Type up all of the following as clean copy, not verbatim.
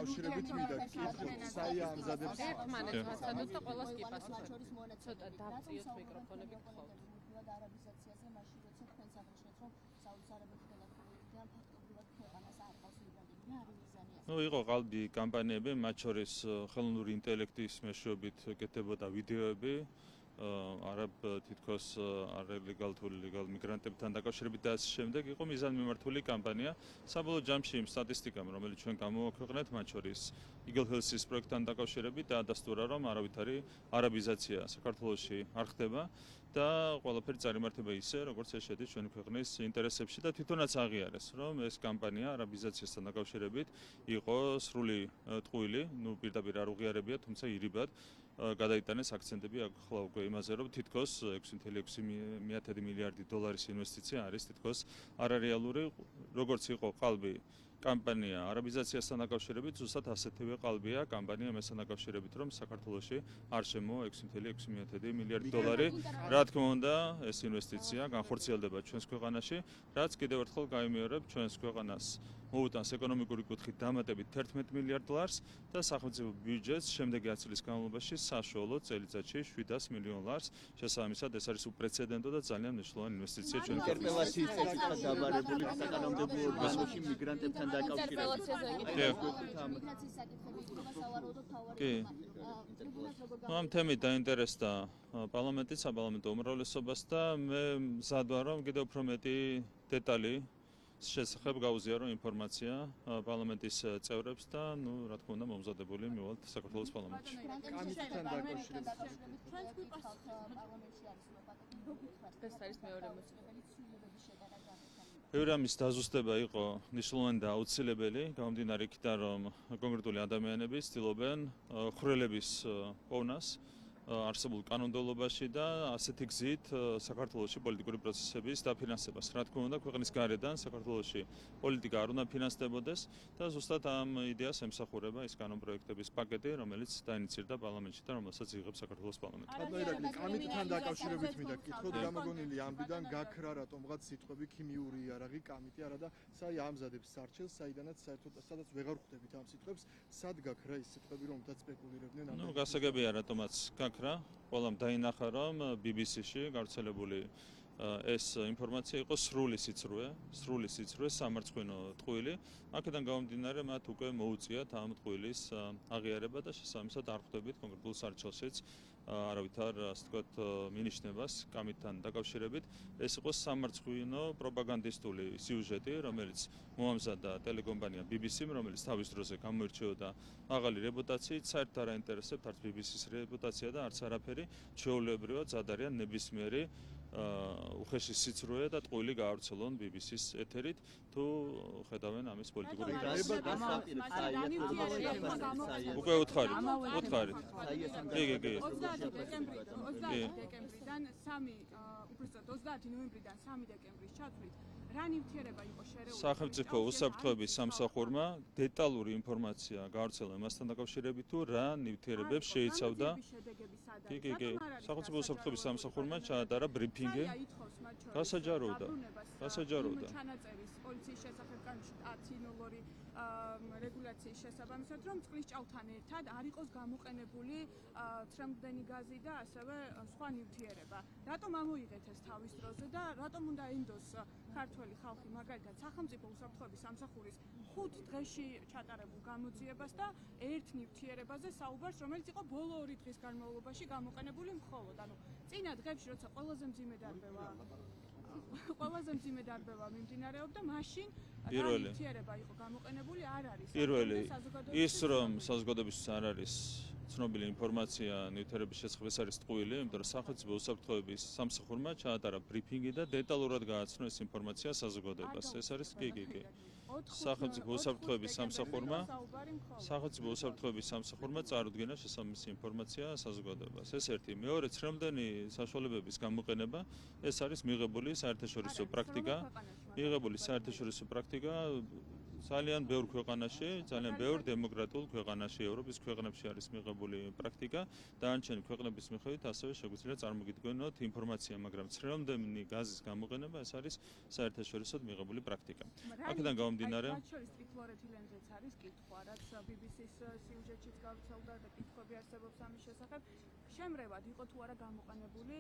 დაკავშირებით მინდა კითხოთ, საი ამზადებს ერთმანეთთან და ყველას კი პასუხი. ცოტა დავწიოთ მიკროფონები გთხოვთ. არაბიზაციაზე მაშინ როცა თქვენ აღნიშნეთ რომ საუდის არაბეთიდან და ქუვეითიდან ფაქტობრივად ქვეყანას არ ყავს მიგრანტები. რა არის მიზანი? იყო qalbi კამპანიები, მათ შორის ხელოვნური ინტელექტის მეშვეობით კეთდებოდა ვიდეოები არაბ თითქოს არალეგალ თუ ლეგალ მიგრანტებთან დაკავშირებით და ასე შემდეგ იყო მიზანმიმართული კამპანია. საბოლოო ჯამში იმ სტატისტიკამ, რომელიც ჩვენ გამოვაქვეყნეთ, მათ შორის Eagle Health-ის პროექტთან დაკავშირებით დაადასტურა, რომ არავითარი არაბიზაცია საქართველოში არ ხდება და ყველაფერი წარიმართება ისე, როგორც ეს შედის ჩვენი ქვეყნის ინტერესებში და თვითონაც აღიარეს, რომ ეს კამპანია არაბიზაციასთან დაკავშირებით იყო სრული ტყუილი, პირდაპირ არ უღიარებია, თუმცა ირიბად გადაიტანეს აქცენტები ახლა უკვე იმაზე, რომ თითქოს 6.6 მილიარდი დოლარის ინვესტიცია არის თითქოს არარეალური, როგორც იყო qalbi კამპანია არაბიზაციასთან დაკავშირებით, ზუსტად ასეთივე qalbია კამპანია მასთან დაკავშირებით, რომ საქართველოში არ შემოვა 6.6 მილიარდი დოლარი. რა თქმა უნდა, ეს ინვესტიცია განხორციელდება ჩვენს ქვეყანაში, რაც კიდევ ერთხელ გაიმეორებ ჩვენს ქვეყანას მოუტანს ეკონომიკური კუთხით დამატებით 11 მილიარდ დოლარს და სახელმწიფო ბიუჯეტს შემდეგი 10 წლის განმავლობაში საშუალოდ წელიწადში 700 მილიონ ლარს. შესაბამისად, ეს არის უპრეცედენტო და ძალიან მნიშვნელოვანი ინვესტიცია ჩვენ ქვეყანაში. ინტერპელაციის დაბარებული საკანონმდებლო ორგანოში მიგრანტებთან დაკავშირებით. ამ თემით დაინტერესდა პარლამენტის საპარლამენტო უმრავლესობას და მე მზად ვარ, რომ კიდევ უფრო მეტი დეტალი შესახებ გავუზიარო ინფორმაცია პარლამენტის წევრებს და რა თქმა უნდა მომზადებული მივალთ საქართველოს პარლამენტში. კამიტთან დაკავშირებით ეს არის მეორე მოსული. ბევრი ამის დაზუსტება იყო მნიშვნელოვანი და აუცილებელი, გამომდინარე იქიდან, რომ კონკრეტული ადამიანები ცდილობენ ხვრელების პოვნას არსებულ კანონმდებლობაში და ასეთი გზით საქართველოში პოლიტიკური პროცესების დაფინანსებას. რა თქმა უნდა, ქვეყნის გარედან საქართველოში პოლიტიკა არ უნდა ფინანსდებოდეს და ზუსტად ამ იდეას ემსახურება ის კანონპროექტების პაკეტი, რომელიც დაინიცირდა პარლამენტში და რომელსაც იღებს საქართველოს პარლამენტი. ირაკლი, კამიტთან დაკავშირებით მინდა კითხოთ, გამოგონილი ამბიდან გაქრა რატომღაც სიტყვები ქიმიური იარაღი, კამიტი არა და საი ამზადებს სარჩელს, საიდანაც საერთოდ სადაც ვეღარ ხვდებით ამ სიტყვებს, სად გაქრა ის სიტყვები, რომელთაც სპეკულირებდნენ ამ. გასაგებია რატომაც ყველამ დაინახა, რომ BBC-ში გავრცელებული ეს ინფორმაცია იყო სრული სიცრუე, სამარცხვინო ტყუილი. აქედან გამომდინარე, მათ უკვე მოუწიათ ამ ტყუილის აღიარება და შესაბამისად არ ხვდებით კონკრეტულ სარჩელშიც არავითარ, ასე ვთქვათ, მინიშნებას კამიტთან დაკავშირებით. ეს იყო სამარცხვინო პროპაგანდისტული სიუჟეტი, რომელიც მოამზადა ტელეკომპანია BBC-მ, რომელიც თავის დროზე გამოირჩეოდა მაღალი რეპუტაციით, საერთოდ არ აინტერესებთ არც BBC-ის რეპუტაცია და არც არაფერი, ჩვეულებრივად ზად არიან ნებისმიერი უხეში სიცრუე და ტყუილი გაავრცელონ BBC-ის ეთერით, თუ ხედავენ ამის პოლიტიკური უკვე უთხარით. დეკემბრიდან 3 უბრალოდ 30 ნოემბრიდან 3 დეკემბრის ჩათვლით რა ნივთიერება იყო შერეული სახელმწიფო უსაფრთხოების სამსახურმა დეტალური ინფორმაცია გაავრცელა მასთან დაკავშირებით თუ რა ნივთიერებებს შეიცავდა სახელმწიფო უსაფრთხოების სამსახურმა ჩაატარა ბრიფინგი გასაჯაროვდა ჩანაწერის პოლიციის შესახებ კანონში 10.02 რეგულაციის შესაბამისად რომ წყლის ჭაობთან ერთად არ იყოს გამოყენებული ცრემლდენი გაზი და ასევე სხვა ნივთიერება. რატომ ამოიღეთ ეს თავის დროზე და რატომ უნდა ენდოს ქართველი ხალხი მაგალითად სახელმწიფო უსაფრთხოების სამსახურის 5 დღეში ჩატარებულ გამოძიებას და ერთ ნივთიერებაზე საუბარს, რომელიც იყო ბოლო 2 დღის განმავლობაში გამოყენებული მხოლოდ. ანუ წინა დღეებში როცა ყველაზე მძიმე დარბევა მიმდინარეობდა, მაშინ ნივთიერება იყო გამოყენებული არ არის. პირველი ის რომ საზოგადოებისთვის არ არის ცნობილი ინფორმაცია ნივთიერების შესახებ ეს არის ტყუილი, იმიტომ რომ სახელმწიფო უსაფრთხოების სამსახურმა ჩაატარა ბრიფინგი და დეტალურად გააცნო ეს ინფორმაცია საზოგადოებას. ეს არის კი. სახელმწიფო უსაფრთხოების სამსახურმა წარუდგენა შესაბამისი ინფორმაცია საზოგადოებას. ეს ერთი. მეორე, ცრემლდენი საშუალებების გამოყენება, ეს არის მიღებული საერთაშორისო პრაქტიკა. ძალიან ბევრ ქვეყანაში, ძალიან ბევრ დემოკრატიულ ქვეყანაში, ევროპის ქვეყნებში არის მიღებული პრაქტიკა. დანარჩენი ქვეყნების მიხედვით ასევე შეგვიძლია წარმოგიდგენოთ ინფორმაცია, მაგრამ ცრემლამდე გაზის გამოყენება ეს არის საერთაშორისოდ მიღებული პრაქტიკა. აქედან გამომდინარე, მათ შორის ტრიქლორეთილენზეც არის კითხვა, რაც BBC-ს სიუჟეტშიც გავრცელდა და კითხვები არსებობს ამის შესახებ. შემრევად იყო თუ არა გამოყენებული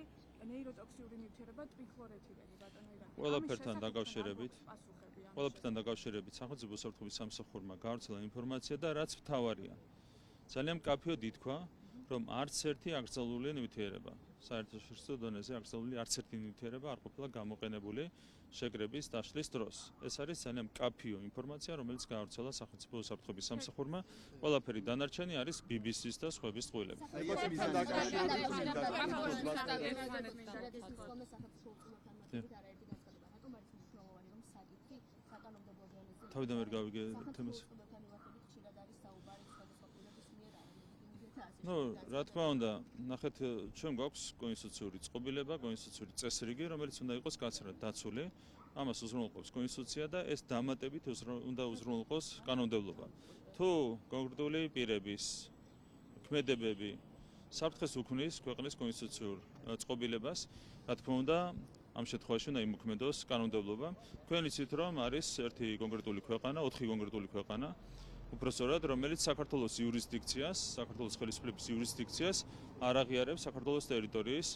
ნეიროტოქსიური ნივთიერება ტრიქლორეთილენი ბატონო ირაკლი. ყველაფერთან დაკავშირებით სახელმწიფო უსაფრთხოების სამსახურმა გავრცელა ინფორმაცია და რაც მთავარია. ძალიან მკაფიოდ ითქვა, რომ არც ერთი აკრძალული ნივთიერება, საერთაშორისო დონეზე აკრძალული არც ერთი ნივთიერება არ ყოფილა გამოყენებული შეკრების დაშლის დროს. ეს არის ძალიან მკაფიო ინფორმაცია, რომელიც გავრცელა სახელმწიფო უსაფრთხოების სამსახურმა. ყველაფერი დანარჩენი არის BBC-ს და სხვების წყვილები. თავიდან ვერ გავიგე თემას. რა თქმა უნდა, ნახეთ, ჩვენ გვაქვს კონსტიტუციური წყობილება, კონსტიტუციური წესრიგი, რომელიც უნდა იყოს კაცრად დაცული. ამას უზრუნველყოფს კონსტიტუცია და ეს დამატებით უნდა უზრუნველყოს კანონმდებლობა. თუ კონკრეტული პირების ქმედებები საფრთხეს უქმნის ქვეყნის კონსტიტუციურ წყობილებას, რა თქმა უნდა, ამ შემთხვევაში უნდა იმოქმედოს კანონმდებლობა. თქვენ იცით, რომ არის ერთი კონკრეტული ქვეყანა, 4 კონკრეტული ქვეყანა, უпростоრად, რომელიც საქართველოს იურისდიქციას, საქართველოს ხელისუფლების იურისდიქციას არ აღიარებს საქართველოს ტერიტორიის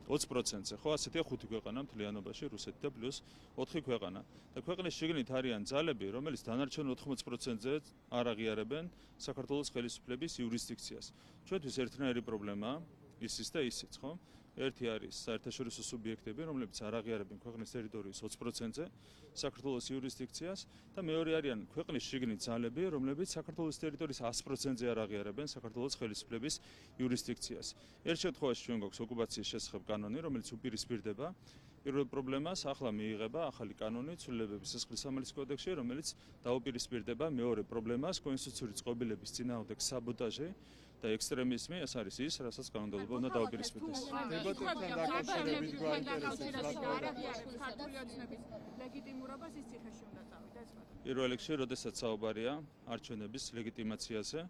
20%-ზე. ხო, ასეთია 5 ქვეყანა მთლიანობაში, რუსეთი და პლუს 4 ქვეყანა. და ქვეყნის შიგნით არიან ძალები, რომელიც დანარჩენ 80%-ზე არ აღიარებენ საქართველოს ხელისუფლების იურისდიქციას. ჩვენთვის ერთნაირი პრობლემაა, ისიც და ისიც, ხო? ერთი არის საერთაშორისო სუბიექტები, რომლებიც არ აღიარებენ ქვეყნის ტერიტორიის 20%-ზე საქართველოს იურისდიქციას და მეორე არიან ქვეყნის შიგნით ძალები, რომლებიც საქართველოს ტერიტორიის 100%-ზე არ აღიარებენ საქართველოს ხელისუფლების იურისდიქციას. ერთ შემთხვევაში ჩვენ გვაქვს ოკუპაციის შესახებ კანონი, რომელიც უპირისპირდება პირველ პრობლემას, ახლა მიიღება ახალი კანონი ცვლილებების სისხლისამართლის კოდექსში, რომელიც დაუპირისპირდება მეორე პრობლემას, კონსტიტუციური წყობილების წინააღმდეგ საბოტაჟი და ექსტრემიზმი, ეს არის ის, რასაც კანონმდებლობა უნდა დაუპირისპირდეს. დებატებთან დაკავშირებით გვაინტერესებს ლეგიტიმურობას ის ციხეში უნდა წავიდა ეს ბატონო. პირველ რიგში, როდესაც საუბარია არჩევნების ლეგიტიმაციაზე,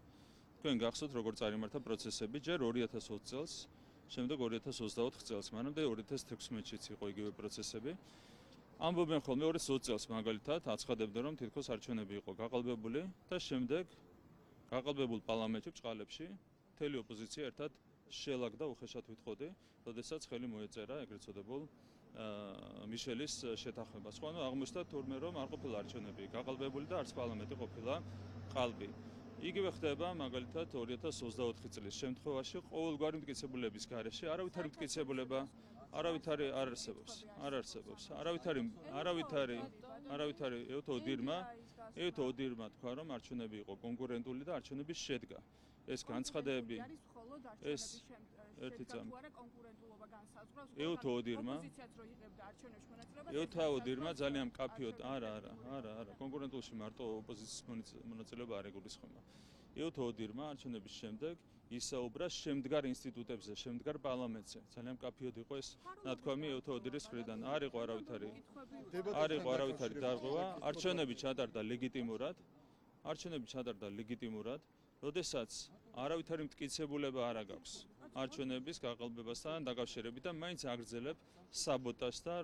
თქვენ გახსოვთ, როგორ წარიმართა პროცესები ჯერ 2020 წელს, შემდეგ 2024 წელს, მანამდე 2016-ში იყო იგივე პროცესები. ამბობენ ხოლმე 2020 წელს მაგალითად აცხადებდნენ, რომ თითქოს არჩევნები იყო გაყალბებული და შემდეგ გაყალბებულ პარლამენტში ბჭყალებში მთელი ოპოზიცია ერთად შელაგდა, უხეშად ვიტყოდი, როდესაც ხელი მოეწერა ეგრეთ წოდებულ მიშელის შეთანხმებას. ხო, ანუ აღმოჩნდა თურმე რომ არ ყოფილა არჩევნები გაყალბებული და არც პარლამენტი ყოფილა ყალბი. იგივე ხდება მაგალითად 2024 წლის შემთხვევაში ყოველგვარი მტკიცებულების გარეშე არავითარი მტკიცებულება არავითარი არ არსებობს. არავითარი ევთო ოდირმა თქვა რომ არჩევნები იყო კონკურენტული და არჩევნები შედგა. ეს განცხადებები ეს ერთი წამი ევთო ოდირმა ძალიან მკაფიოდ არა კონკურენტულში მარტო ოპოზიციის მონაწილეობა არ ეგულისხმება. ევთო ოდირმა არჩევნების შემდეგ ისაუბრა შემდგარ ინსტიტუტებზე, შემდგარ პარლამენტზე. ძალიან მკაფიოდ იყო ეს ნათქვამი ევთო ოდირის მხრიდან. არ იყო არავითარი დარღვევა, არჩევნები ჩატარდა ლეგიტიმურად, როდესაც არავითარი მტკიცებულება არ აქვს არჩევნების გაყალბებასთან დაკავშირებით და მაინც აგრძელებ საბოტაჟს და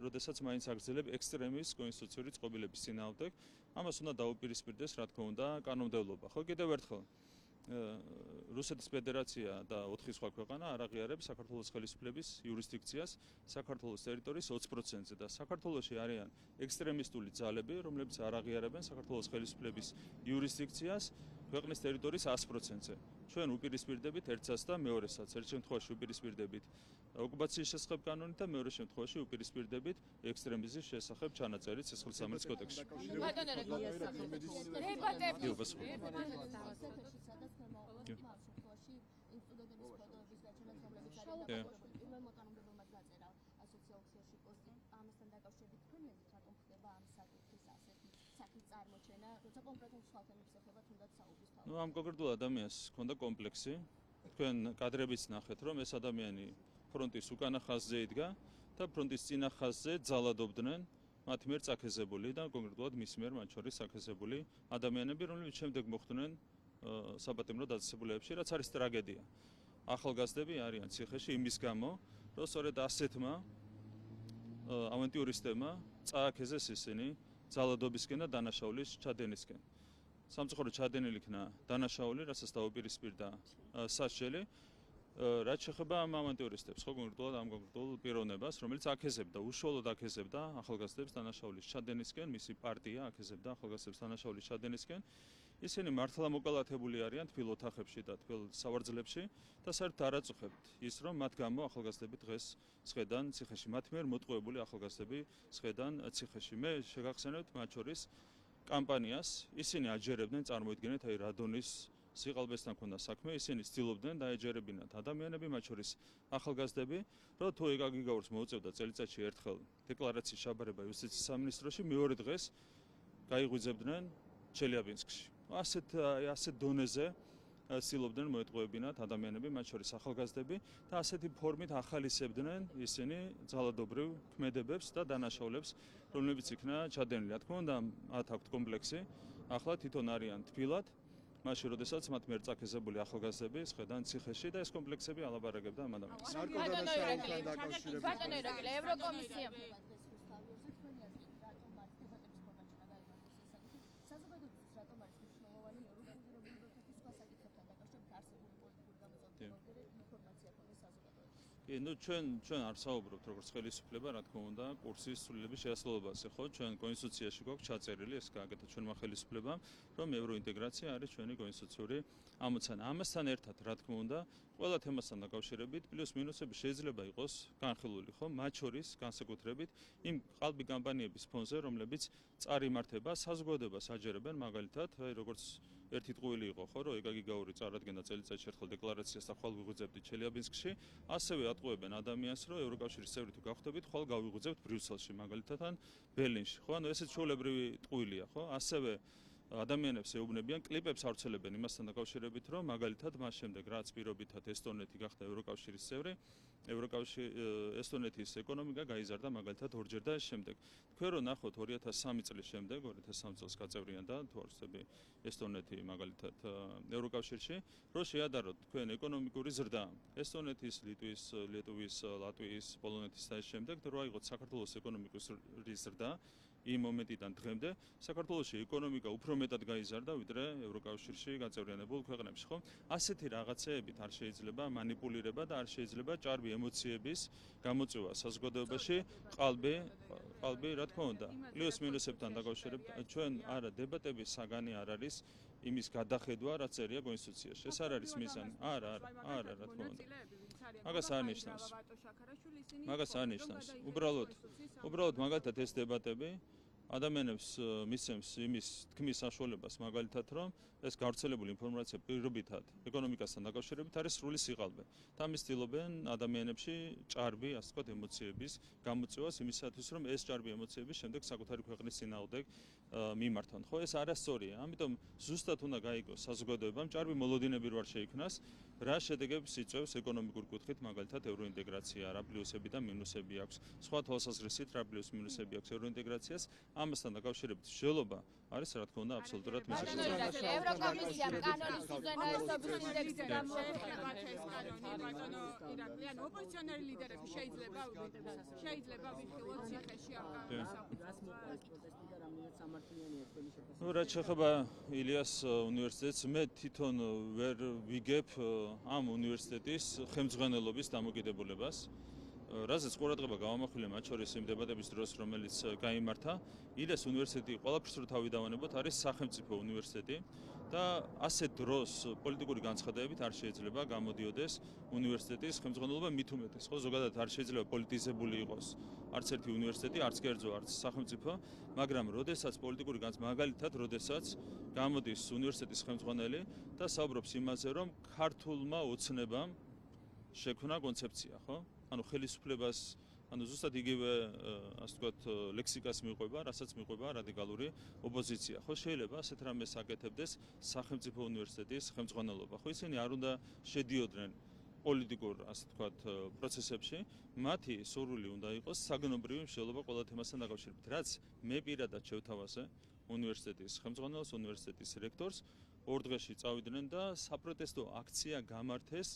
როდესაც მაინც აგრძელებ ექსტრემის კონსტიტუციური წყობილების წინააღმდეგ, ამას უნდა დაუპირისპირდეს, რა თქმა უნდა, კანონმდებლობა. ხო, კიდევ ერთხელ რუსეთის ფედერაცია და 4 სხვა ქვეყანა არ აღიარებს საქართველოს ხელისუფლების იურისდიქციას საქართველოს ტერიტორიის 20%-ზე და საქართველოში არიან ექსტრემისტული ძალები, რომლებიც არ აღიარებენ საქართველოს ხელისუფლების იურისდიქციას ქვეყნის ტერიტორიის 100%-ზე. ჩვენ უპირისპირდებით ერთსაც და მეორესაც. ერთ შემთხვევაში უპირისპირდებით ოკუპაციის შესახებ კანონით და მეორე შემთხვევაში უპირისპირდებით ექსტრემიზმის შესახებ ჩანაწერით სისხლისამართლის კოდექსში. ამ კონკრეტულ ადამიანს ჰქონდა კომპლექსი. თქვენ კადრებიც ნახეთ, რომ ეს ადამიანი ფრონტის უკანა ხაზზე იდგა და ფრონტის წინა ხაზზე ძალადობდნენ მათ მიერ წაქეზებული და კონკრეტულად მის მიერ მათ შორის წაქეზებული ადამიანები, რომლებიც შემდეგ მოხვდნენ საპატიმრო დაწესებულებებში, რაც არის ტრაგედია. ახალგაზრდები არიან ციხეში იმის გამო, რომ სწორედ ასეთმა ავანტიურისტებმა წააქეზეს ისინი ძალადობისკენ და დანაშაულის ჩადენისკენ. სამწუხაროდ ჩადენილი იქნა დანაშაული, რასაც დაუპირისპირდა სასჯელი, რაც შეეხება ამ ავანტიურისტებს, ხო კონკრეტულად ამ კონკრეტულ პიროვნებას, რომელიც აკეზებდა, უშუალოდ აკეზებდა ახალგაზრდებს დანაშაულის ჩადენისკენ, მისი პარტია აკეზებდა ახალგაზრდებს დანაშაულის ჩადენისკენ. ისინი მართლა მოკალათებული არიან თბილ ოთახებში და თბილ სავარძლებში და საერთოდ არ აწუხებთ ის, რომ მათ გამო ახალგაზრდები დღეს სხედან ციხეში, მათ მიერ მოტყუებული ახალგაზრდები სხედან ციხეში. მე შეგახსენებთ მათ შორის კამპანიას, ისინი აჯერებდნენ, წარმოიდგინეთ, აი რადონის სიყალბესთან ქონდა საქმე, ისინი ცდილობდნენ დაეჯერებინათ ადამიანები, მათ შორის ახალგაზრდები, რომ თუ ეკაგიგაურს მოუწევდა წელიწადში ერთხელ დეკლარაციის ჩაბარება იუსტიციის სამინისტროში, მეორე დღეს გაიღვიძებდნენ ჩელიაბინსკში. ასეთ დონეზე ცდილობდნენ მოეტყუებინათ ადამიანები, მათ შორის ახალგაზრდები და ასეთი ფორმით ახალისებდნენ ისინი ძალადობრივ ქმედებებს და დანაშაულებს, რომლებიც იქნა ჩადენილი. რა თქმა უნდა, მათ აქვთ კომპლექსი, ახლა თვითონ არიან თბილად, მაშინ როდესაც მათ მიერ წაქეზებული ახალგაზრდები სხედან ციხეში და ეს კომპლექსები ალაპარაკებდა ამ ადამიანებს. ბატონო ირაკლი, ევროკომისია ну ჩვენ არ საუბრობთ როგორც ხელისუფლება, რა თქმა უნდა, კურსის სრულიების შესაძლებლობაზე, ხო? ჩვენ კონსტიტუციაში გვაქვს ჩაწერილი, ეს გააკეთა ჩვენმა ხელისუფლებამ, რომ ევროინტეგრაცია არის ჩვენი კონსტიტუციური ამოცანა. ამასთან ერთად, რა თქმა უნდა, ყველა თემასთან დაკავშირებით პლუს მინუსები შეიძლება იყოს განხილული, ხო? მათ შორის განსაკუთრებით იმ ყალბი კამპანიების ფონზე, რომლებიც წარიმართება, საზოგადოებას აჯერებენ, მაგალითად, აი როგორც ერთი ტყუილი იყო, ხო, რომ ეკაგიგაური წარადგენდა წელიწადში ერთხელ დეკლარაციას და ხვალ ვიღვიძებდით ჩელიაბინსკში, ასევე ატყუებენ ადამიანს, რომ ევროკავშირის წევრი თუ გახდებით, ხვალ გავიღვიძებთ ბრიუსელში, მაგალითად ან ბერლინში, ხო? ანუ ესეც ჩვეულებრივი ტყუილია, ხო? ასევე ადამიანებს ეუბნებიან, კლიპებს ავრცელებენ იმასთან დაკავშირებით, რომ მაგალითად მას შემდეგ რაც პირობითად ესტონეთი გახდა ევროკავშირის წევრი, ესტონეთის ეკონომიკა გაიზარდა მაგალითად ორჯერ და შემდეგ. თქვენ რო ნახოთ 2003 წლის შემდეგ, 2003 წელს გაწევრიანდა თუ არ ვცდები ესტონეთი მაგალითად ევროკავშირში, რო შეადაროთ თქვენ ეკონომიკური ზრდა ესტონეთის, ლიტვის, ლატვიის, პოლონეთის და შემდეგ, რო აიღოთ საქართველოს ეკონომიკური ზრდა იმ მომენტიდან დღემდე საქართველოში ეკონომიკა უფრო მეტად გაიზარდა ვიდრე ევროკავშირში გაწევრიანებულ ქვეყნებში, ხო? ასეთი რაღაცეებით არ შეიძლება მანიპულირება და არ შეიძლება ჭარბი ემოციების გამოწვევა საზოგადოებაში, ყალბი, რა თქმა უნდა, პლუს მინუსებთან დაკავშირებით ჩვენ არა დებატების საგანი არ არის იმის გადახედვა, რაც წერია კონსტიტუციაში. ეს არ არის მიზანი. არა, რა თქმა უნდა. მაგას არ ნიშნავს. უბრალოდ მაგალითად ეს დებატები ადამიანებს მისცემს იმის თქმის საშუალებას, მაგალითად, რომ ეს გავრცელებული ინფორმაცია პირობითად ეკონომიკასთან დაკავშირებით არის სრული სიყალბე. და ამის ცდილობენ ადამიანებში ჭარბი, ასე ვთქვათ, ემოციების გამოწვევას იმისათვის, რომ ეს ჭარბი ემოციები შემდეგ საკუთარი ქვეყნის წინააღმდეგ მიმართონ. ხო, ეს არასწორია. ამიტომ ზუსტად უნდა გაიგოს საზოგადოებამ ჭარბი მოლოდინები რო არ შეიქმნას, რა შედეგებს იწვევს ეკონომიკური კუთხით, მაგალითად ევროინტეგრაცია, რა პლუსები და მინუსები აქვს. სხვა თვალსაზრისით რა პლუს მინუსები აქვს ევროინტეგრაციას, ამასთან დაკავშირებით მსჯელობა არის რა თქმა უნდა აბსოლუტურად მიზეზი. ევროკომისიამ კანონის უზენაესობის ინდექსი გამოიხატა ეს კანონი, ბატონო ირაკლი, ანუ ოპოზიციონერი ლიდერები შეიძლება ვიხილოთ ციხეში ამ კანონის ну რაც შეეხება ილიას უნივერსიტეტს, მე თვითონ ვერ ვიგებ ამ უნივერსიტეტის ხელმძღვანელობის დამოკიდებულებას. რაზეც ყურადღება გავამახვილე მათ შორის იმ დებატების დროს, რომელიც გაიმართა, ილიას უნივერსიტეტი ყველაფერს რო თავი დავანებოთ, არის სახელმწიფო უნივერსიტეტი და ასეთ დროს პოლიტიკური განცხადებებით არ შეიძლება გამოდიოდეს უნივერსიტეტის ხელმძღვანელობა მით უმეტეს, ხო, ზოგადად არ შეიძლება პოლიტიზებული იყოს არც ერთი უნივერსიტეტი, არც კერძო, არც სახელმწიფო, მაგრამ როდესაც პოლიტიკური მაგალითად, როდესაც გამოდის უნივერსიტეტის ხელმძღვანელი და საუბრობს იმაზე, რომ ქართულმა ოცნებამ შექმნა კონცეფცია, ხო? ანუ ხელისუფლებას, ანუ ზუსტად იგივე, ასე ვთქვათ, ლექსიკას მიყვება, რასაც მიყვება რადიკალური ოპოზიცია. ხო, შეიძლება ასეთ რამეს აკეთებდეს სახელმწიფო უნივერსიტეტის ხელმძღვანელობა. ხო, ისინი არ უნდა შედიოდნენ პოლიტიკურ, ასე ვთქვათ, პროცესებში, მათი სურვილი უნდა იყოს საგნობრივი მსჯელობა ყველა თემასთან დაკავშირებით, რაც მე პირადად შევთავაზე უნივერსიტეტის ხელმძღვანელს, უნივერსიტეტის რექტორს, 2 დღეში წავიდნენ და საპროტესტო აქცია გამართეს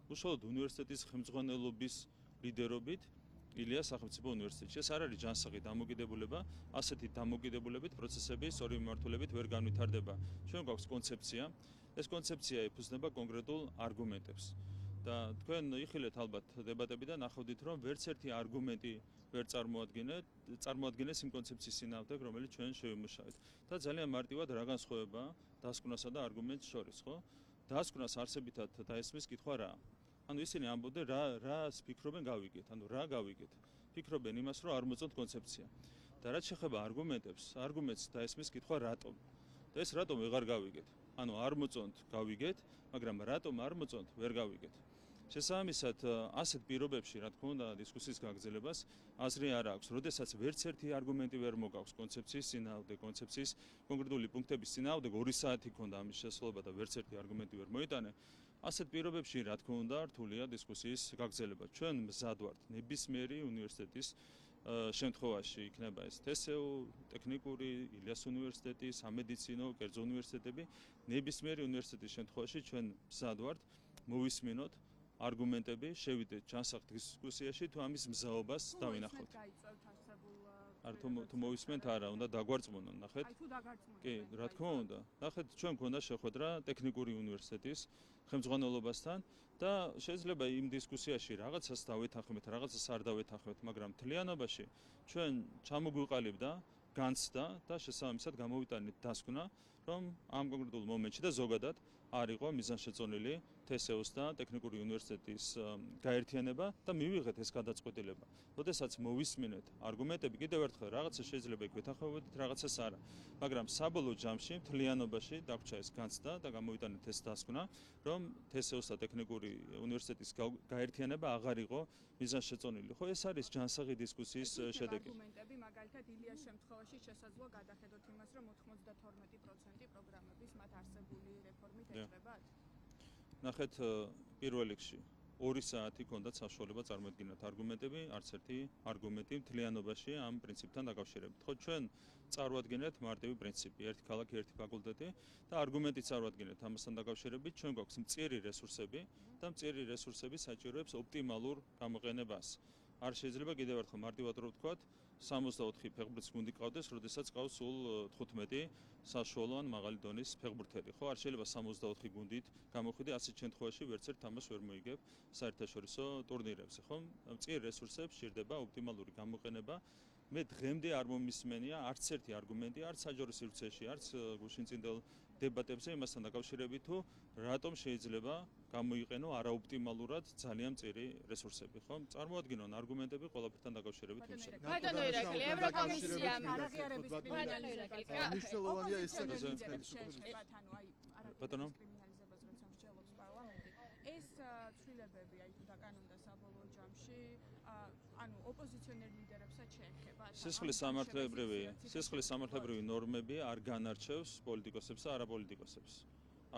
უშუალოდ უნივერსიტეტის ხელმძღვანელობის ლიდერობით ილიას სახელმწიფო უნივერსიტეტში. ეს არ არის ჯანსაღი დამოკიდებულება, ასეთი დამოკიდებულებით პროცესები სწორი მიმართულებით ვერ განვითარდება. ჩვენ გვაქვს კონცეფცია, ეს კონცეფცია ეფუძნება კონკრეტულ არგუმენტებს. და თქვენ იხილეთ ალბათ დებატები და ნახავდით, რომ ვერც ერთი არგუმენტი ვერ წარმოადგენს იმ კონცეფციის წინააღმდეგ, რომელიც ჩვენ შევიმუშავეთ. და ძალიან მარტივად რა განსხვავებაა დასკვნასა და არგუმენტს შორის, ხო? დასკვნას არსებითად დაესმის კითხვა რა. ანუ ისინი ამბობდნენ რას ფიქრობენ გავიგეთ, ანუ რა გავიგეთ. ფიქრობენ იმას, რომ არ მოწონთ კონცეფცია. და რაც შეეხება არგუმენტს დაესმის კითხვა რატომ. და ეს რატომ ვეღარ გავიგეთ. ანუ არ მოწონთ გავიგეთ, მაგრამ რატომ არ მოწონთ ვერ გავიგეთ. შესაბამისად, ასეთ პირობებში, რა თქმა უნდა, დისკუსიის გაგრძელებას აზრი არ აქვს. როდესაც ვერც ერთი არგუმენტი ვერ მოგაქვს კონცეფციის წინააღმდეგ, კონცეფციის კონკრეტული პუნქტების წინააღმდეგ 2 საათი ქონდა ამის შესაძლებლობა და ვერც ერთი არგუმენტი ვერ მოიტანე. ასეთ პირობებში, რა თქმა უნდა, რთულია დისკუსიის გაგრძელება. ჩვენ მზად ვართ ნებისმიერი უნივერსიტეტის შემთხვევაში იქნება ეს TSU, ტექნიკური, ილიას უნივერსიტეტი, სამედიცინო, კერძო უნივერსიტეტები, ნებისმიერი უნივერსიტეტის შემთხვევაში ჩვენ მზად ვართ მოვისმინოთ არგუმენტები, შევიდეთ ჯანსაღ დისკუსიაში თუ ამის მზაობას დავინახოთ. არ თუ მოვისმენთ არა, უნდა დაგვარწმუნონ, ნახეთ. აი თუ დაგარწმუნეთ. კი, რა თქმა უნდა. ნახეთ, ჩვენ გვქონდა შეხვედრა ტექნიკური უნივერსიტეტის ხელმძღვანელობასთან და შეიძლება იმ დისკუსიაში რაღაცას დავეთანხმეთ, რაღაცას არ დავეთანხმეთ, მაგრამ მთლიანობაში ჩვენ ჩამოგვიყალიბდა განცდა და შესაბამისად გამოვიტანეთ დასკვნა, რომ ამ კონკრეტულ მომენტში და ზოგადად არ იყო მიზანშეწონილი TSU-ს და ტექნიკური უნივერსიტეტის გაერთიანება და მივიღეთ ეს გადაწყვეტილება. როდესაც მოვისმინეთ არგუმენტები, კიდევ ერთხელ რაღაცა შეიძლება იქ ვეთანხმებოდეთ, რაღაცას არა. მაგრამ საბოლოო ჯამში მთლიანობაში დაგვრჩა ეს განცდა და გამოვიტანეთ ეს დასკვნა, რომ TSU-ს და ტექნიკური უნივერსიტეტის გაერთიანება აღარ იყო მიზანშეწონილი. ხო, ეს არის ჯანსაღი დისკუსიის შედეგი. არგუმენტები, მაგალითად, ილიას შემთხვევაში შესაძლოა გადახედოთ იმას, რომ 92% პროგრამების მათ არსებული რეფორმით ეწევათ. ნახეთ, პირველ რიგში 2 საათი ქონდათ საშუალება წარმოედგინათ არგუმენტები, არც ერთი არგუმენტი მთლიანობაში ამ პრინციპთან დაკავშირებით. ხო, ჩვენ წარვადგენთ მარტივი პრინციპი, ერთი ქალაქი, ერთი ფაკულტეტი და არგუმენტი წარვადგენთ ამასთან დაკავშირებით, ჩვენ გვაქვს მწირი რესურსები და მწირი რესურსები საჭიროებს ოპტიმალურ გამოყენებას. არ შეიძლება კიდევ ერთხელ მარტივად რო ვთქვათ, 64 ფეხბურთის გუნდი ყავდეს, როდესაც ყავს სულ 15 საშუალო ან მაღალი დონის ფეხბურთელი. ხო, არ შეიძლება 64 გუნდით გამოხვიდე, ასეთ შემთხვევაში ვერც ერთ თამაშს ვერ მოიგებ საერთაშორისო ტურნირებზე, ხო? მწიერ რესურსებს სჭირდება ოპტიმალური გამოყენება. მე დღემდე არ მომისმენია არც ერთი არგუმენტი, არც საჯარო სივრცეში, არც გუშინწინდელ დებატებზე იმასთან დაკავშირებით, თუ რატომ შეიძლება გამოიყენო არაოპტიმალურად ძალიან მწირი რესურსები, ხო? წარმოადგინონ არგუმენტები ყველაფერთან დაკავშირებით თუმცა. ბატონო ირაკლი, ევროკომისიამ არაღიარების ბატონო ირაკლი. მნიშვნელოვანია ეს საკითხი. ბატონო კრიმინალიზებას როცა მსჯელობს პარლამენტი, ეს ცვლილებები აი თუ დაკანონდა საბოლოო ჯამში, ანუ ოპოზიციონერ ლიდერებსაც შეეხება. სისხლის სამართლებრივი ნორმები არ განარჩევს პოლიტიკოსებს და არაპოლიტიკოსებს.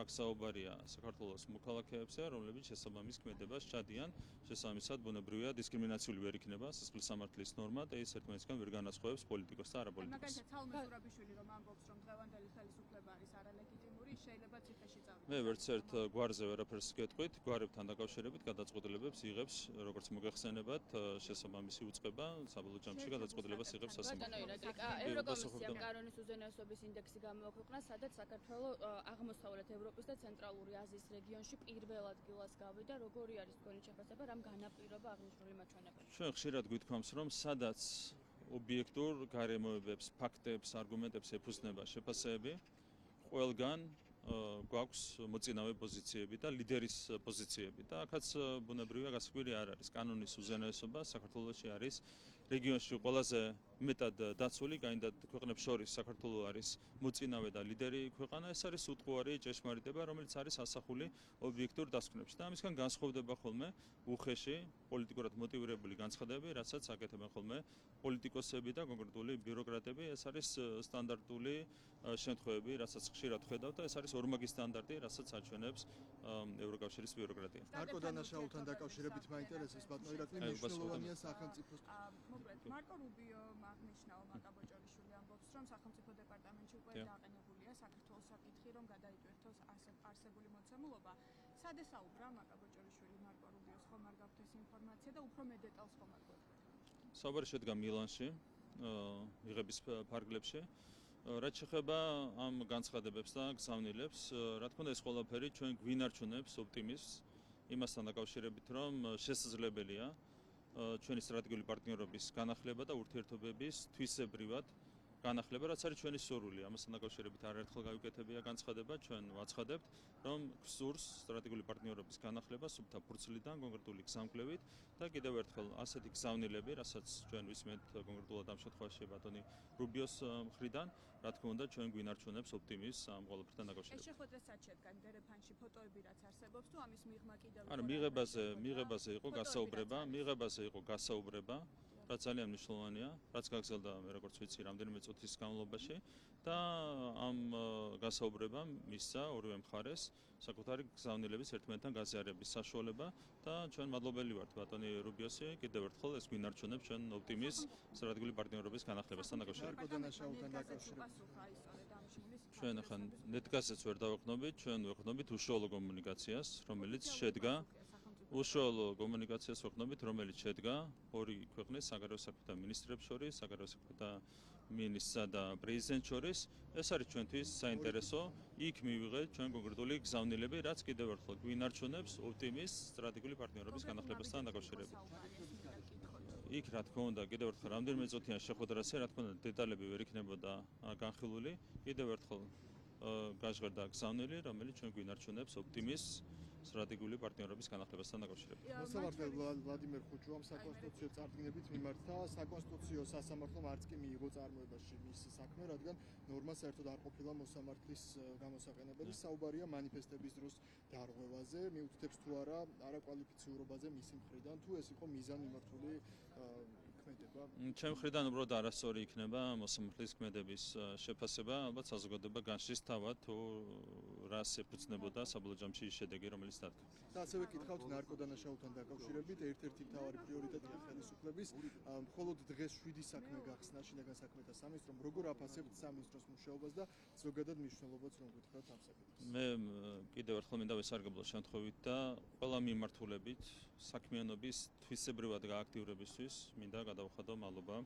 აქ საუბარია საქართველოს მოქალაქეებზე, რომლებიც შესაბამის ქმედებას ჩადიან, შესაბამისად ბუნებრივია დისკრიმინაციული ვერ იქნება სისხლის სამართლის ნორმა და ეს ერთმანეთისგან ვერ განასხვავებს პოლიტიკოსს და არაპოლიტიკოსს. მაგალითად, ცალმე ზურაბიშვილი რომ ამბობს, რომ დღევანდელი ხელისუფლება არის არალეგიტიმური, შეიძლება ციხეში წავიდეს. მე ვერც ერთ გვარზე ვერაფერს გეტყვით, გვარებთან დაკავშირებით გადაწყვეტილებებს იღებს როგორც მოგეხსენებათ შესაბამისი უწყება, საბოლოო ჯამში გადაწყვეტილებას იღებს ბატონო ირაკლი, ევროკომისიამ კანონის უზენაესობის ინდექსი გამოაქვეყნა, სადაც საქართველოს აღმოსავლეთ ევროპის და ცენტრალური აზიის რეგიონში პირველ ადგილას გავიდა. როგორი არის თქვენი შეფასება, რამ განაპირობა აღნიშნული მაჩვენებელი? ჩვენ ხშირად გვითქვამს, რომ სადაც ობიექტურ გარემოებებს, ფაქტებს, არგუმენტებს ეფუძნება შეფასებები, ყველგან გვაქვს მოწინავე პოზიციები და ლიდერის პოზიციები და აქაც ბუნებრივია გასაკვირი არ არის. კანონის უზენაესობა საქართველოში არის რეგიონში ყველაზე მეტად დაცული, გაინდად ქვეყნებს შორის საქართველოს არის მოწინავე და ლიდერი ქვეყანა, ეს არის უტყუარი ჭეშმარიტება, რომელიც არის ასახული ობიექტურ დასკვნებში. და ამისგან განსხვავდება ხოლმე უხეში პოლიტიკურად მოტივირებული განცხადებები, რასაც აკეთებენ ხოლმე პოლიტიკოსები და კონკრეტული ბიუროკრატები. ეს არის სტანდარტული შემთხვევები, რასაც ხშირად ხედავთ და ეს არის ორმაგი სტანდარტი, რასაც აჩვენებს ევროკავშირის ბიუროკრატია. ნარკოდანაშაულთან დაკავშირებით მაინტერესებს ბატონო ირაკლი, მნიშვნელოვანია სახელმწიფოს. მოკლედ, მარკო რუბიომ აღნიშნა მაკაბოჭოლიშვილი ამბობს, რომ სახელმწიფო დეპარტამენტში უკვე დაყენებულია საქართველოს საკითხი, რომ გადაიტვირთოს არსებული მოცემულობა. სად ესაუბრა მაკაბოჭოლიშვილი მარკო რუბიოს, ხომ არ გაქვთ ეს ინფორმაცია და უფრო მეტ დეტალს ხომ არ გვეუბნებით? საუბარი შედგა მილანში, იღების ფარგლებში. რაც შეეხება ამ განცხადებებს და გზავნილებს, რა თქმა უნდა ეს ყველაფერი ჩვენ გვინარჩუნებს ოპტიმიზმს იმასთან დაკავშირებით, რომ შესაძლებელია ჩვენი სტრატეგიული პარტნიორობის განახლება და ურთიერთობების თვისებრივად განახლება, რაც არის ჩვენი სურვილი. ამასთან დაკავშირებით არაერთხელ გავიკეთებია განცხადება, ჩვენ ვაცხადებთ, რომ გსურს სტრატეგიული პარტნიორობის განახლება სუფთა ფურცლიდან, კონკრეტული გზამკვლევით და კიდევ ერთხელ ასეთი გზავნილები, რასაც ჩვენ ვისმენთ კონკრეტულად ამ შემთხვევაში ბატონი რუბიოს მხრიდან, რა თქმა უნდა ჩვენ გვინარჩუნებს ოპტიმიზმს ამ ყველაფერთან დაკავშირებით. ეს შეხვედრა სად შედგა? დერეფანში ფოტოები რაც არსებობს თუ ამის მიღმა კიდევ არა, მიღებაზე იყო გასაუბრება, რაც ძალიან მნიშვნელოვანია, რაც გაგრძელდა მე როგორც ვიცი რამდენიმე წუთის განმავლობაში და ამ გასაუბრებამ მისცა ორივე მხარეს საკუთარი გზავნილების ერთმანეთთან გაზიარების საშუალება და ჩვენ მადლობელი ვართ ბატონი რუბიოსი, კიდევ ერთხელ ეს გვინარჩუნებს ჩვენ ოპტიმიზმს სტრატეგიული პარტნიორობის განახლებასთან დაკავშირებით. ნარკოდანაშაულთან დაკავშირებით. ჩვენ ახლა ნეტგაზეთს ვერ დავეყნობით, ჩვენ ვეყნობით უშუალო კომუნიკაციას, რომელიც შედგა უშუალო კომუნიკაციას ვეყნობით, რომელიც შედგა ორი ქვეყნის საგარეო საქმეთა მინისტრებს შორის, საგარეო საქმეთა მინისტრსა და პრეზიდენტს შორის. ეს არის ჩვენთვის საინტერესო. იქ მივიღეთ ჩვენ კონკრეტული გზავნილები, რაც კიდევ ერთხელ გვინარჩუნებს ოპტიმიზმს სტრატეგიული პარტნიორობის განახლებასთან დაკავშირებით. იქ რა თქმა უნდა, კიდევ ერთხელ რამდენიმე წუთიან შეხვედრაზე, რა თქმა უნდა, დეტალები ვერ იქნებოდა განხილული. კიდევ ერთხელ გაჟღერდა გზავნილი, რომელიც ჩვენ გვინარჩუნებს ოპტიმიზმს სტრატეგიული პარტნიორობის განახლებასთან დაკავშირებით. მოსამართლე ვლადიმერ ხუჩუამ საკონსტიტუციო წარდგინებით მიმართა საკონსტიტუციო სასამართლომ არც კი მიიღო წარმოებაში მის საქმე, რადგან ნორმა საერთოდ არ ყოფილა მოსამართლის გამოსაყენებელი. საუბარია მანიფესტების დროს დარღვევაზე, მიუთითებს თუ არა არაკვალიფიციურობაზე მისი მხრიდან, თუ ეს იყო მიზანმიმართული ქმედება. ჩემ მხრიდან უბრალოდ არასწორი იქნება მოსამართლის ქმედების შეფასება, ალბათ საზოგადოება განშლის თავად თუ რას ეფუძნებოდა საბოლოო ჯამში ის შედეგი, რომელიც დადგა. და ასევე კითხავთ ნარკოდანაშაულთან დაკავშირებით, ერთ-ერთი მთავარი პრიორიტეტია ხელისუფლების, მხოლოდ დღეს 7 საქმე გახსნა შინაგან საქმეთა სამინისტრომ, როგორ აფასებთ სამინისტროს მუშაობას და ზოგადად მნიშვნელობაც რომ გითხრათ ამ საკითხს. მე კიდევ ერთხელ მინდა ვესარგებლო შემთხვევით და ყველა მიმართულებით საქმიანობის თვისებრივად გააქტიურებისთვის მინდა გადავხადო მადლობა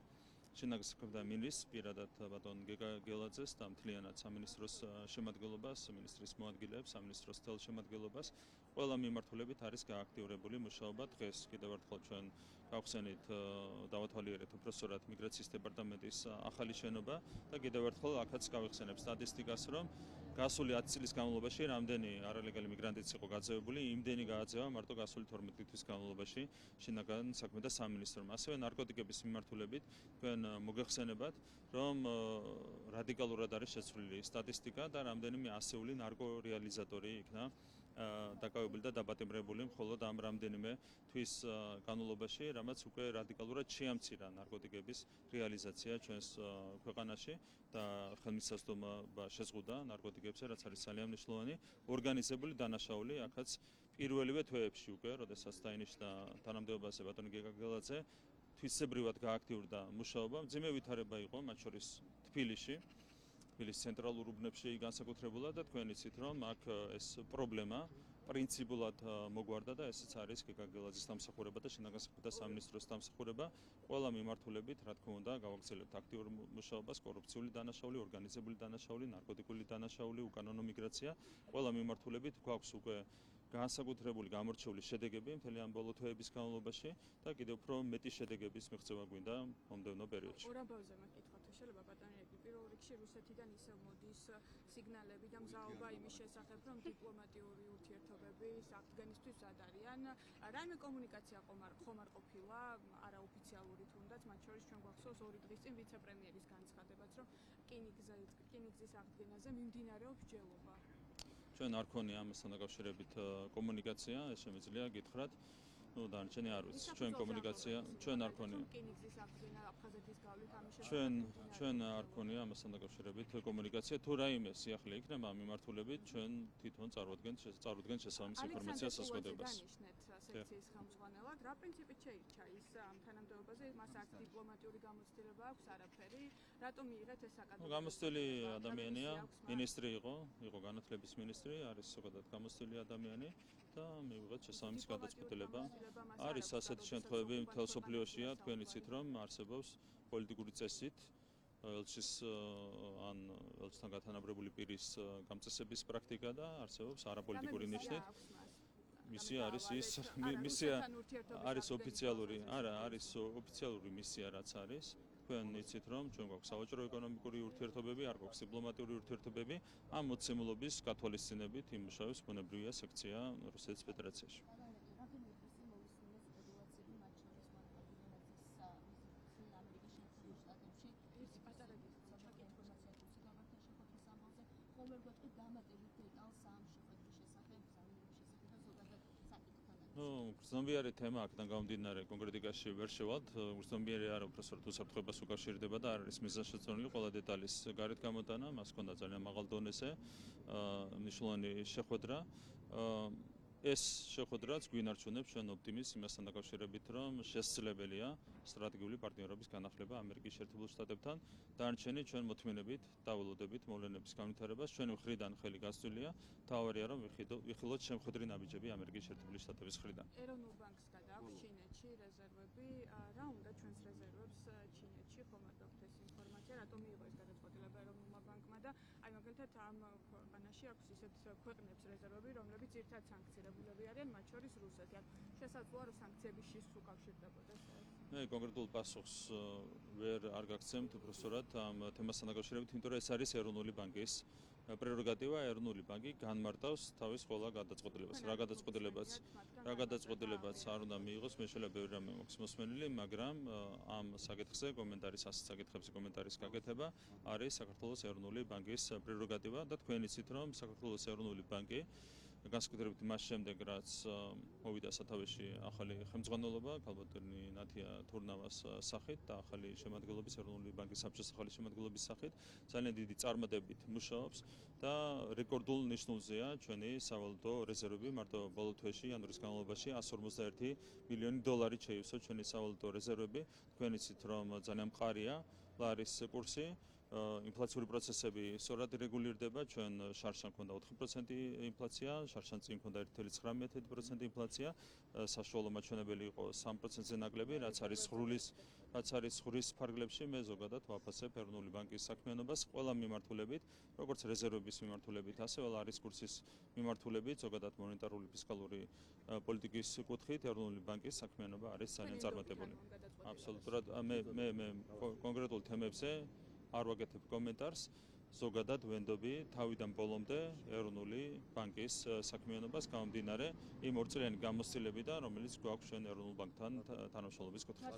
შინაგან საქმეთა მინისტრს პირადად ბატონ გეგა გელაძეს და მთლიანად სამინისტროს შემადგენლობას, მინისტრის მოადგილეებს, სამინისტროს თელ შემადგენლობას. ყველა მიმართულებით არის გააქტიურებული მუშაობა. დღეს კიდევ ერთხელ ჩვენ გავხსენით დავათვალიერეთ უпроსორად მიგრაციის დეპარტამენტის ახალი შენობა და კიდევ ერთხელ აქაც გავიხსენებ სტატისტიკას, რომ გასული 10 წლის განმავლობაში რამდენი არალეგალი მიგრანტიც იყო გაძევებული, იმდენი გააძევა მარტო გასული 12 თვის განმავლობაში შინაგან საქმეთა სამინისტრომ. ასევე ნარკოტიკების მიმართულებით თქვენ მოგეხსენებათ, რომ რადიკალურად არის შეცვლილი სტატისტიკა და რამდენიმე ასეული ნარკორეალიზატორი იქნა დაკავებული და დაბატიმრებული მხოლოდ ამ რამდენიმე თვის განმავლობაში, რამაც უკვე რადიკალურად შეამცირა ნარკოტიკების რეალიზაცია ჩვენს ქვეყანაში და ხელმისაწვდომობა შეზღუდა ნარკოტიკებზე, რაც არის ძალიან მნიშვნელოვანი. ორგანიზებული დანაშაული აქაც პირველივე თვეებში უკვე, როდესაც დაინიშნა თანამდებობაზე ბატონი გეგა გელაძე, თვისებრივად გააქტიურდა მუშაობა. მძიმე ვითარება იყო, მათ შორის თბილისში. თბილისის ცენტრალურ უბნებში განსაკუთრებულად და თქვენ იცით, რომ აქ ეს პრობლემა პრინციპულად მოგვარდა და ესეც არის გეგა გელაძის დამსახურება და შინაგან საქმეთა სამინისტროს დამსახურება. ყველა მიმართულებით, რა თქმა უნდა, გავაგრძელებთ აქტიურ მუშაობას, კორუფციული დანაშაული, ორგანიზებული დანაშაული, ნარკოტიკული დანაშაული, უკანონო მიგრაცია. ყველა მიმართულებით გვაქვს უკვე განსაკუთრებული გამორჩეული შედეგები მთელი ამ ბოლო თვეების განმავლობაში და კიდევ უფრო მეტი შედეგების მიღწევა გვინდა მომდევნო პერიოდში. ორ ამბავზე მეკითხოთ, შეიძლება ბატონი რიგი, პირველ რიგში რუსეთიდან ისევ მოდის სიგნალები და მზაობა იმის შესახებ, რომ დიპლომატიური ურთიერთობები სანქციების აღდგენისთვის მზად არიან. რამე კომუნიკაცია ხომ არ ყოფილა არაოფიციალური თუნდაც, მათ შორის ჩვენ გვახსოვს 2 დღის წინ ვიცე-პრემიერის განცხადებაც, რომ რკინიგზის აღდგენაზე მიმდინარეობს ჯელობა. ჩვენ არ ქონია ამასთან დაკავშირებით კომუნიკაცია, ეს შემიძლია გითხრათ. Ну, დანარჩენი არ ვიცი. ჩვენ კომუნიკაცია, ჩვენ არ ქონია. რკინიგზის აღდგენა აფხაზეთის გავლით ამის ჩვენ არ ქონია ამასთან დაკავშირებით კომუნიკაცია. თუ რაიმე სიახლე იქნება მიმართულებით, ჩვენ თვითონ წარუდგენთ შესაბამის ინფორმაციას საზოგადოებას. დანიშნეთ სექციის ხელმძღვანელად, რა პრინციპით შეირჩა ის ამ თანამდებობაზე, მას არც დიპლომატიური გამოცდილება აქვს არაფერი, რატომ მიიღეთ ეს საკადრო? გამოცდილი ადამიანია, მინისტრი იყო განათლების მინისტრი, არის ზოგადად გამოცდილი ადამიანი და მიიღეთ შესაბამის გადაწყვეტილება. არის ასეთი შემთხვევები მთელ სოფლიოშია, თქვენ იცით რომ არსებობს პოლიტიკური წესით ელჩის ან ელჩთან გათანაბრებული პირის გამწესების პრაქტიკა და არსებობს არაპოლიტიკური ნიშნით. მისია არის ის მისია არის ოფიციალური, არის ოფიციალური მისია რაც არის. თქვენ იცით რომ ჩვენ გვაქვს სავაჭრო ეკონომიკური ურთიერთობები, არ გვაქვს დიპლომატიური ურთიერთობები. ამ მოცემულობის გათვალისწინებით იმუშავებს ბუნებრივია სექცია რუსეთის ფედერაციაში. გრძნობიარე თემა აქედან გამომდინარე კონკრეტიკაში ვერ შევალთ. გრძნობიარე არა, უბრალოდ თუ საფრთხებას უკავშირდება და არ არის მიზანშეწონილი ყველა დეტალის გარეთ გამოტანა, მას ჰქონდა ძალიან მაღალ დონეზე მნიშვნელოვანი შეხვედრა. ეს შეხვედრაც გვინარჩუნებს ჩვენ ოპტიმიზმს იმასთან დაკავშირებით, რომ შესაძლებელია სტრატეგიული პარტნიორობის განახლება ამერიკის შეერთებულ შტატებთან. დანარჩენი ჩვენ მოთმინებით დაველოდებით მოვლენების განვითარებას. ჩვენი მხრიდან ხელი გასწვილია. თავარია რომ ვიხილოთ შემხედრი ნაბიჯები ამერიკის შეერთებული შტატების მხრიდან. ეროვნულ ბანკს გადააქვს ჩინეთში რეზერვები. რა უნდა ჩვენს რეზერვებს ჩინეთში? ხომ არ გაქვთ ეს ინფორმაცია, რატომ მიიღო ეს გადაწყვეტილება ეროვნულმა ბანკმა და აი მაგალითად ამ ქვეყანაში აქვს ისეთ ქვეყნებს რეზერვები, რომლებიც ერთად სანქცირებულები არიან, მათ შორის რუსეთი. შესაძლოა რომ სანქციების შიშს უკავშირდებოდეს ეს. მე კონკრეტულ პასუხს ვერ არ გაგცემთ უბრალოდ ამ თემასთან დაკავშირებით, იმიტომ რომ ეს არის ეროვნული ბანკის პრეროგატივა. ეროვნული ბანკი განმარტავს თავის ყველა გადაწყვეტილებას. რა გადაწყვეტილებაც არ უნდა მიიღოს, მე შეიძლება ბევრი რამე მაქვს მოსმენილი, მაგრამ ამ საკითხზე კომენტარის ასეთ საკითხებზე კომენტარის გაკეთება არის საქართველოს ეროვნული ბანკის პრეროგატივა და თქვენ იცით რომ საქართველოს ეროვნული ბანკი განსაკუთრებით მას შემდეგ, რაც მოვიდა სათავეში ახალი ხელმძღვანელობა, ქალბატონი ნათია თურნავას სახით და ახალი შემადგენლობის ეროვნული ბანკის საბჭოს ახალი შემადგენლობის სახით, ძალიან დიდი წარმატებით მუშაობს და რეკორდულ ნიშნულზეა ჩვენი სავალუტო რეზერვები. მარტო ბოლო თვეში, იანვრის განმავლობაში 151 მილიონი დოლარი შეივსო ჩვენი სავალუტო რეზერვები. თქვენ იცით რომ ძალიან მყარია ლარის კურსი. ინფლაციური პროცესები სწორად რეგულირდება. ჩვენ შარშან ქონდა 4% ინფლაცია, შარშან წინ ქონდა 1.19% ინფლაცია. საშუალო მაჩვენებელი იყო 3%-ზე ნაკლები, რაც არის ზღვრის ფარგლებში. მე ზოგადად ვაფასებ ეროვნული ბანკის საქმიანობას ყველა მიმართულებით, როგორც რეზერვების მიმართულებით, ასევე ლარის კურსის მიმართულებით, ზოგადად მონეტარული ფისკალური პოლიტიკის კუთხით ეროვნული ბანკის საქმიანობა არის ძალიან წარმატებული. აბსოლუტურად მე კონკრეტულ თემებზე არ ვაკეთებ კომენტარს. ზოგადად ვენდობი თავიდან ბოლომდე ეროვნული ბანკის საქმიანობას გამომდინარე იმ 2 წლიანი გამოცდილებიდან, რომელიც გვაქვს ჩვენ ეროვნულ ბანკთან თანამშრომლობის კუთხით.